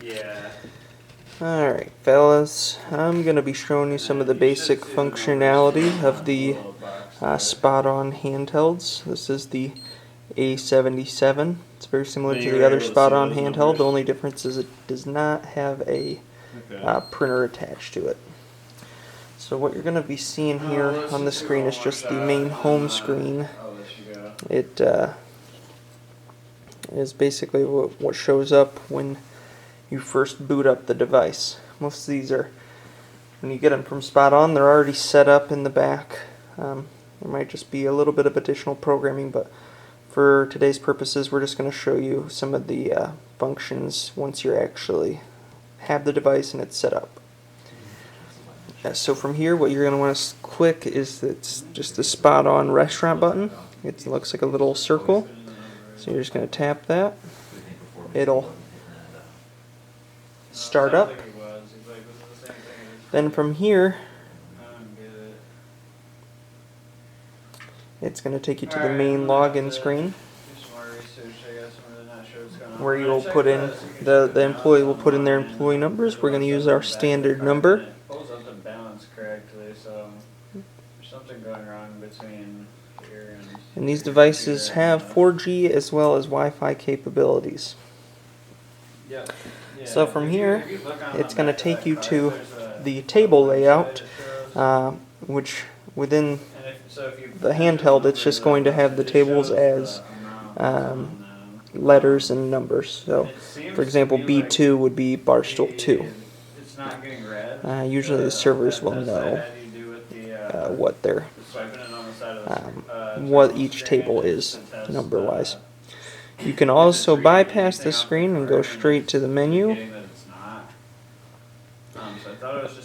Yeah. Alright, fellas, I'm going to be showing you some of the basic functionality of the Spot-On handhelds. This is the A77. It's very similar to the other Spot-On handheld. The only difference is it does not have a printer attached to it. So what you're going to be seeing here on the screen is just the main home screen. It is basically what shows up when you first boot up the device. Most of these are, when you get them from Spot-On, they're already set up in the back. There might just be a little bit of additional programming, but for today's purposes, we're just going to show you some of the functions once you actually have the device and it's set up. So from here, what you're going to want to click is it's just the Spot-On restaurant button. It looks like a little circle. So you're just going to tap that. It'll start up. Then from here, it's going to take you to the main login screen, where you'll put in the employee will put in their employee numbers. We're going to use our standard number. Pulls up the balance correctly, so there's something going wrong between here and these devices have 4G as well as Wi-Fi capabilities. Yeah. So from here, it's going to take you to the table layout, which within the handheld, it's just going to have the tables as letters and numbers. So, for example, B2 would be Barstool 2. Usually the servers will know what each table is number-wise. You can also bypass the screen and go straight to the menu,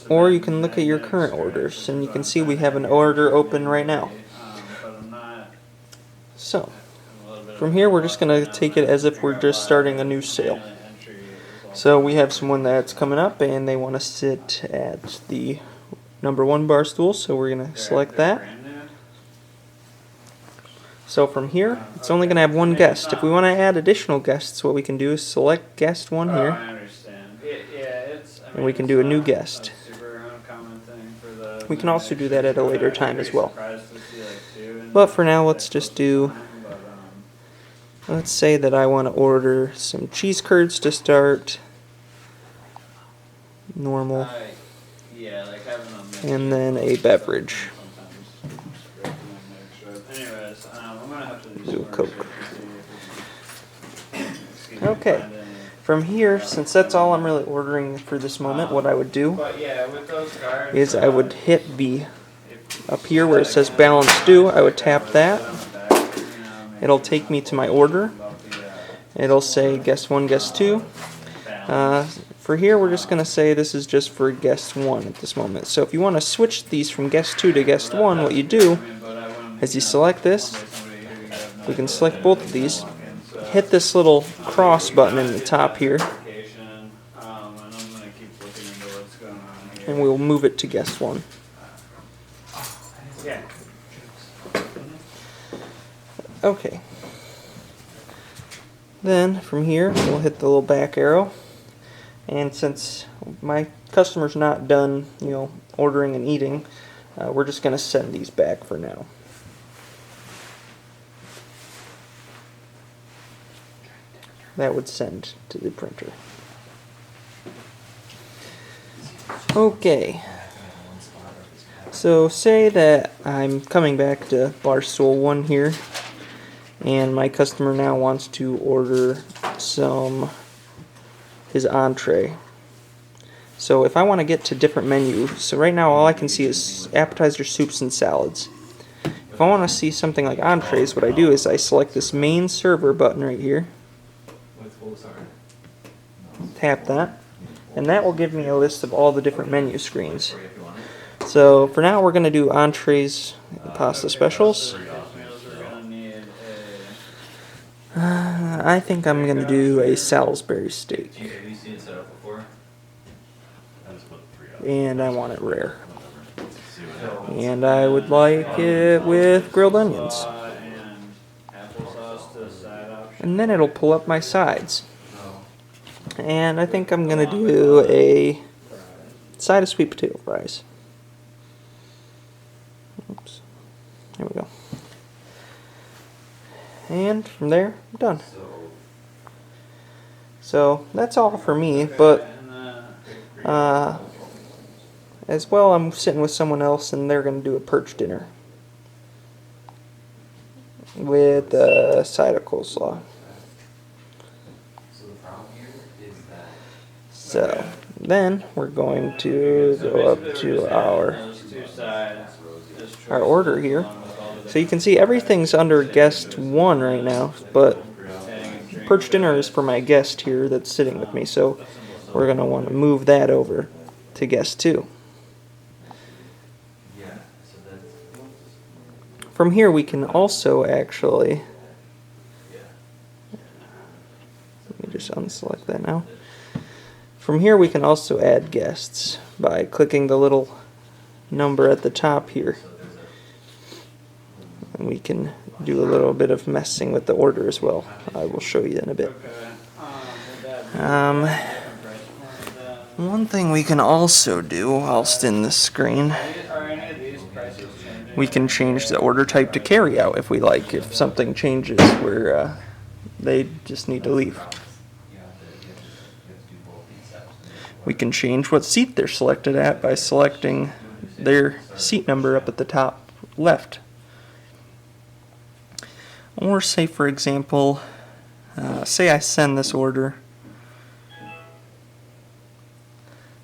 or you can look at your current orders, and you can see we have an order open right now. So, from here we're just going to take it as if we're just starting a new sale. So we have someone that's coming up and they want to sit at the number 1 bar stool, so we're going to select that. So from here, it's only going to have one guest. If we want to add additional guests, what we can do is select guest 1 here, and we can do a new guest. We can also do that at a later time as well. But for now, let's just do, let's say that I want to order some cheese curds to start, normal, and then a beverage. Do a Coke. Okay. From here, since that's all I'm really ordering for this moment, what I would do is I would hit the, up here where it says balance due, I would tap that. It'll take me to my order. It'll say guest 1, guest 2. For here, we're just going to say this is just for guest 1 at this moment. So if you want to switch these from guest 2 to guest 1, what you do is you select this. We can select both of these. Hit this little cross button in the top here, and we'll move it to guest 1. Okay. Then from here, we'll hit the little back arrow, and since my customer's not done, ordering and eating, we're just going to send these back for now. That would send to the printer. Okay. So say that I'm coming back to Barstool 1 here, and my customer now wants to order his entree. So if I want to get to different menus, so right now all I can see is appetizer, soups, and salads. If I want to see something like entrees, what I do is I select this main server button right here. Tap that, and that will give me a list of all the different menu screens. So for now, we're going to do entrees, pasta specials. I think I'm going to do a Salisbury steak, and I want it rare. And I would like it with grilled onions. And then it'll pull up my sides. And I think I'm going to do a side of sweet potato fries. Oops. There we go. And from there, I'm done. So that's all for me, but as well, I'm sitting with someone else and they're going to do a perch dinner with a side of coleslaw. So then we're going to go up to our order here. So you can see everything's under guest 1 right now, but perch dinner is for my guest here that's sitting with me, so we're going to want to move that over to guest 2. From here we can also actually, let me just unselect that now. From here we can also add guests by clicking the little number at the top here. And we can do a little bit of messing with the order as well. I will show you in a bit. One thing we can also do whilst in the screen, we can change the order type to carry out if we like, if something changes where they just need to leave. We can change what seat they're selected at by selecting their seat number up at the top left. Or say, for example, say I send this order,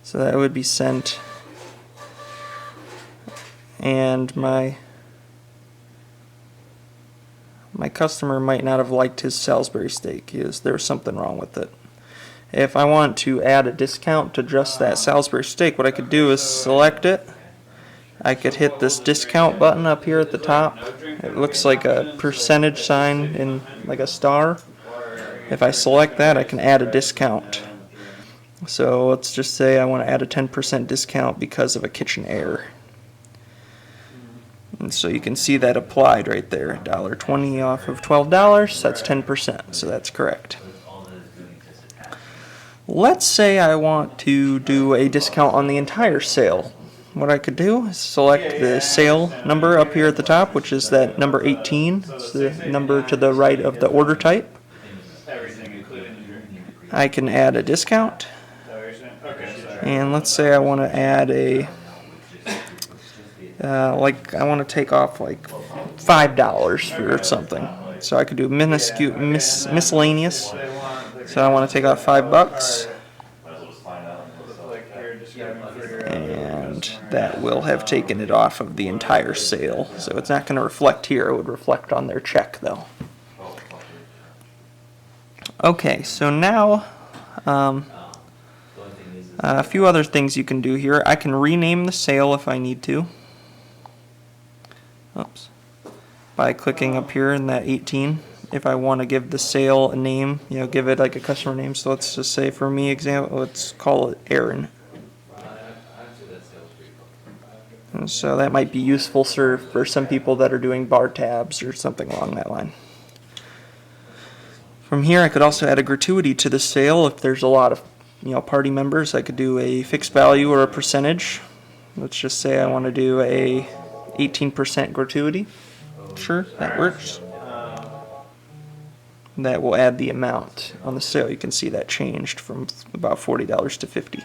so that would be sent, and my customer might not have liked his Salisbury steak. There was something wrong with it. If I want to add a discount to just that Salisbury steak, what I could do is select it. I could hit this discount button up here at the top. It looks like a percentage sign in like a star. If I select that, I can add a discount. So let's just say I want to add a 10% discount because of a kitchen error. And so you can see that applied right there. $1.20 off of $12, that's 10%, so that's correct. Let's say I want to do a discount on the entire sale. What I could do is select the sale number up here at the top, which is that number 18. It's the number to the right of the order type. I can add a discount. And let's say I want to add a, I want to take off like $5 for something. So I could do miscellaneous. So I want to take off $5. And that will have taken it off of the entire sale. So it's not going to reflect here. It would reflect on their check though. Okay, so now a few other things you can do here. I can rename the sale if I need to. Oops. By clicking up here in that 18. If I want to give the sale a name, give it like a customer name. So let's just say for me, let's call it Aaron. And so that might be useful for some people that are doing bar tabs or something along that line. From here, I could also add a gratuity to the sale. If there's a lot of party members, I could do a fixed value or a percentage. Let's just say I want to do a 18% gratuity. Sure, that works. That will add the amount on the sale. You can see that changed from about $40 to $50.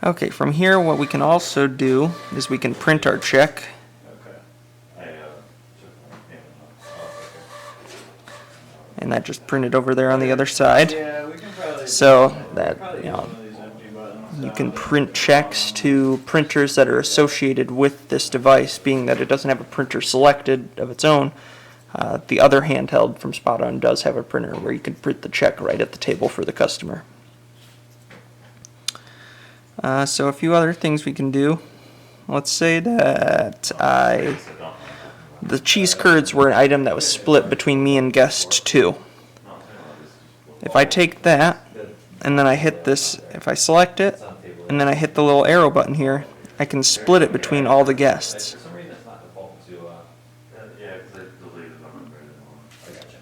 Okay, from here what we can also do is we can print our check. And that just printed over there on the other side. So that, you can print checks to printers that are associated with this device, being that it doesn't have a printer selected of its own. The other handheld from SpotonHand does have a printer where you can print the check right at the table for the customer. So a few other things we can do. Let's say that the cheese curds were an item that was split between me and guest 2. If I take that, and then I hit this, if I select it, and then I hit the little arrow button here, I can split it between all the guests.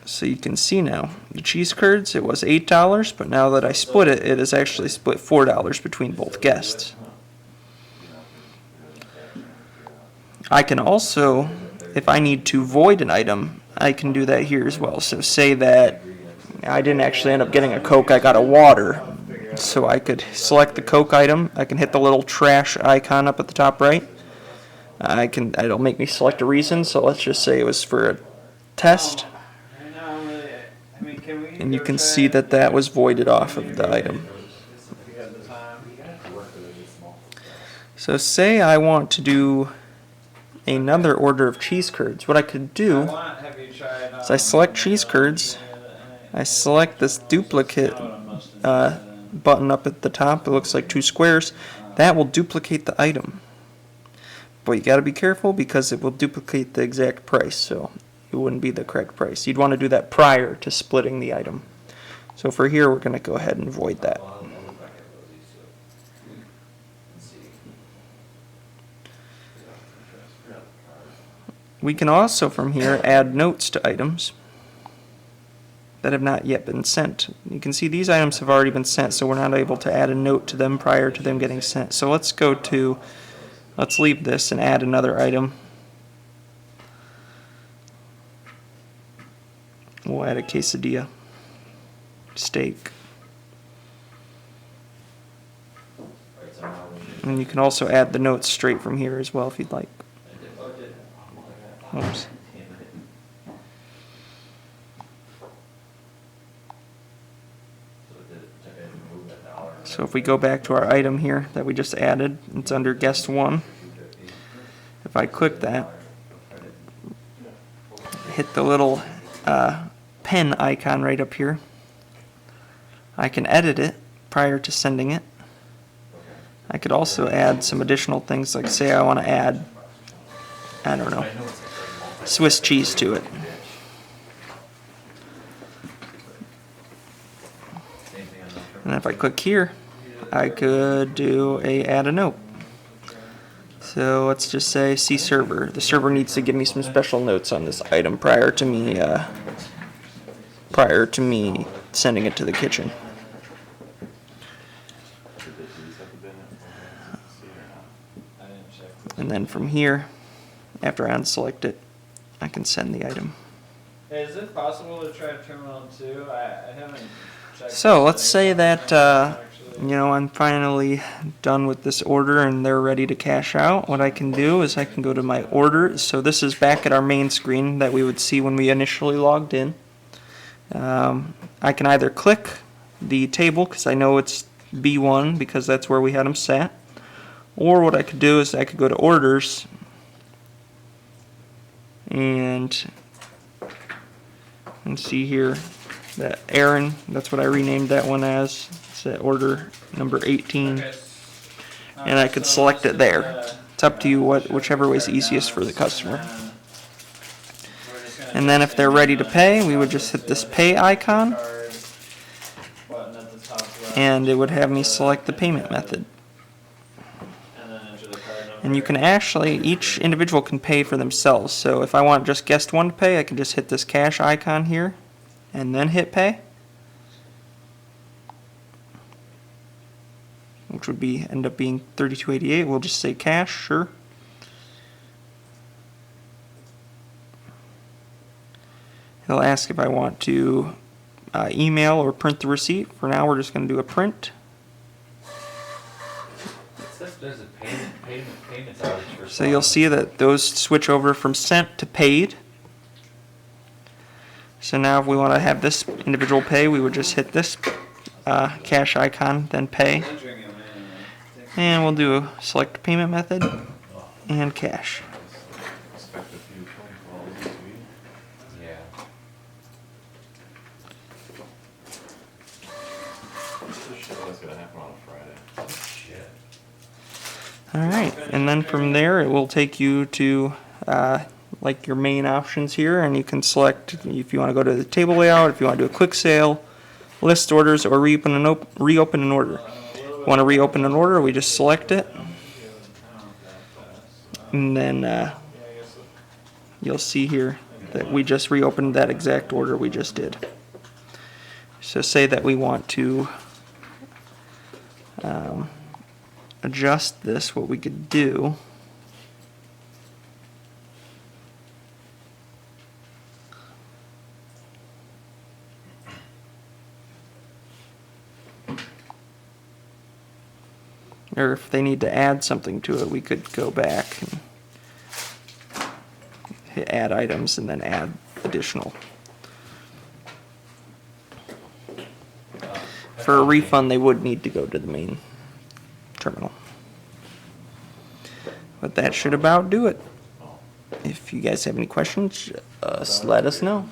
So you can see now, the cheese curds, it was $8, but now that I split it, it is actually split $4 between both guests. I can also, if I need to void an item, I can do that here as well. So say that I didn't actually end up getting a Coke, I got a water. So I could select the Coke item, I can hit the little trash icon up at the top right. It'll make me select a reason, so let's just say it was for a test. And you can see that that was voided off of the item. So say I want to do another order of cheese curds. What I could do is I select cheese curds, I select this duplicate button up at the top. It looks like 2 squares. That will duplicate the item. But you got to be careful because it will duplicate the exact price, so it wouldn't be the correct price. You'd want to do that prior to splitting the item. So for here, we're going to go ahead and void that. We can also from here add notes to items that have not yet been sent. You can see these items have already been sent, so we're not able to add a note to them prior to them getting sent. So let's leave this and add another item. We'll add a quesadilla, steak. And you can also add the notes straight from here as well if you'd like. Oops. So if we go back to our item here that we just added, it's under guest 1. If I click that, hit the little pen icon right up here, I can edit it prior to sending it. I could also add some additional things, like say I want to add, I don't know, Swiss cheese to it. And if I click here, I could add a note. So let's just say see server. The server needs to give me some special notes on this item prior to me sending it to the kitchen. And then from here, after I unselect it, I can send the item. Hey, is it possible to try Terminal 2? I haven't checked. So let's say that I'm finally done with this order and they're ready to cash out. What I can do is I can go to my orders. So this is back at our main screen that we would see when we initially logged in. I can either click the table because I know it's B1 because that's where we had them set. Or what I could do is I could go to orders and see here that Aaron, that's what I renamed that one as. It's at order number 18. And I could select it there. It's up to you whichever way is easiest for the customer. And then if they're ready to pay, we would just hit this pay icon and it would have me select the payment method. And you can actually, each individual can pay for themselves. So if I want just guest 1 to pay, I can just hit this cash icon here and then hit pay, which would end up being $32.88. We'll just say cash, sure. He'll ask if I want to email or print the receipt. For now, we're just going to do a print. There's a payments outage for So you'll see that those switch over from sent to paid. So now if we want to have this individual pay, we would just hit this cash icon, then pay. And we'll do a select payment method and cash. Expect a few phone calls this week. Yeah. That's gonna happen on a Friday. Oh, shit. Alright, and then from there it will take you to like your main options here, and you can select if you want to go to the table layout, if you want to do a quick sale, list orders, or reopen an order. If you want to reopen an order, we just select it, and then you'll see here that we just reopened that exact order we just did. So say that we want to adjust this, what we could do or if they need to add something to it, we could go back and hit add items and then add additional. For a refund, they would need to go to the main terminal. But that should about do it. If you guys have any questions, let us know.